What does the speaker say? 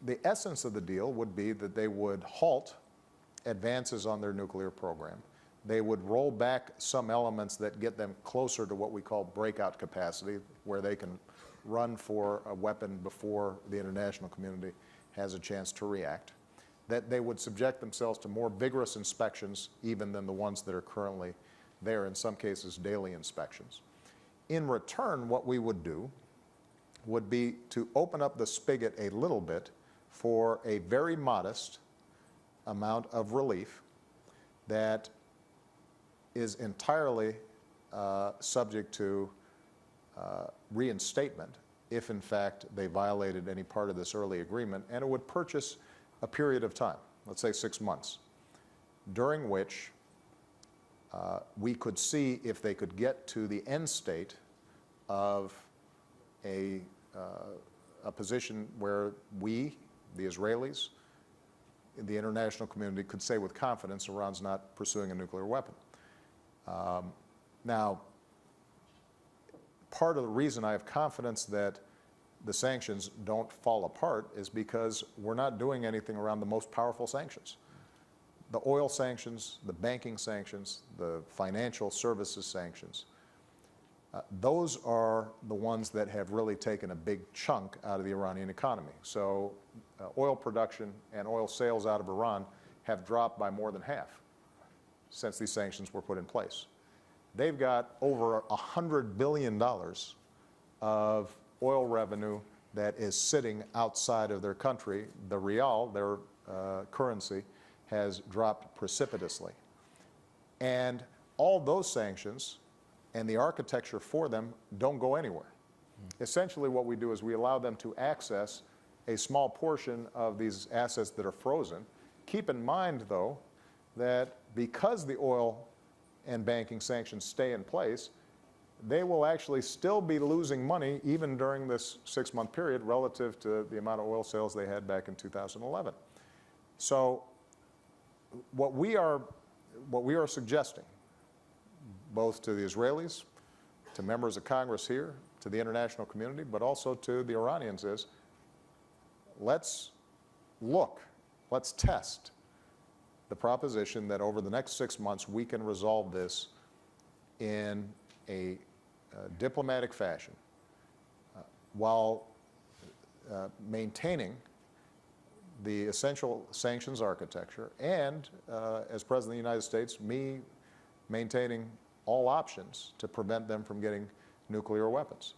the essence of the deal would be that they would halt advances on their nuclear program. They would roll back some elements that get them closer to what we call breakout capacity, where they can run for a weapon before the international community has a chance to react. That they would subject themselves to more vigorous inspections even than the ones that are currently there, in some cases daily inspections. In return, what we would do would be to open up the spigot a little bit for a very modest amount of relief that is entirely subject to reinstatement if in fact they violated any part of this early agreement, and it would purchase a period of time, let's say 6 months, during which we could see if they could get to the end state of a position where we, the Israelis, the international community could say with confidence Iran's not pursuing a nuclear weapon. Now, part of the reason I have confidence that the sanctions don't fall apart is because we're not doing anything around the most powerful sanctions. The oil sanctions, the banking sanctions, the financial services sanctions, those are the ones that have really taken a big chunk out of the Iranian economy. So oil production and oil sales out of Iran have dropped by more than half since these sanctions were put in place. They've got over $100 billion of oil revenue that is sitting outside of their country. The rial, their currency, has dropped precipitously. And all those sanctions and the architecture for them don't go anywhere. Essentially what we do is we allow them to access a small portion of these assets that are frozen. Keep in mind, though, that because the oil and banking sanctions stay in place, they will actually still be losing money even during this 6-month period relative to the amount of oil sales they had back in 2011. So what we are suggesting, both to the Israelis, to members of Congress here, to the international community, but also to the Iranians, is let's test the proposition that over the next 6 months we can resolve this in a diplomatic fashion while maintaining the essential sanctions architecture and, as President of the United States, me maintaining all options to prevent them from getting nuclear weapons.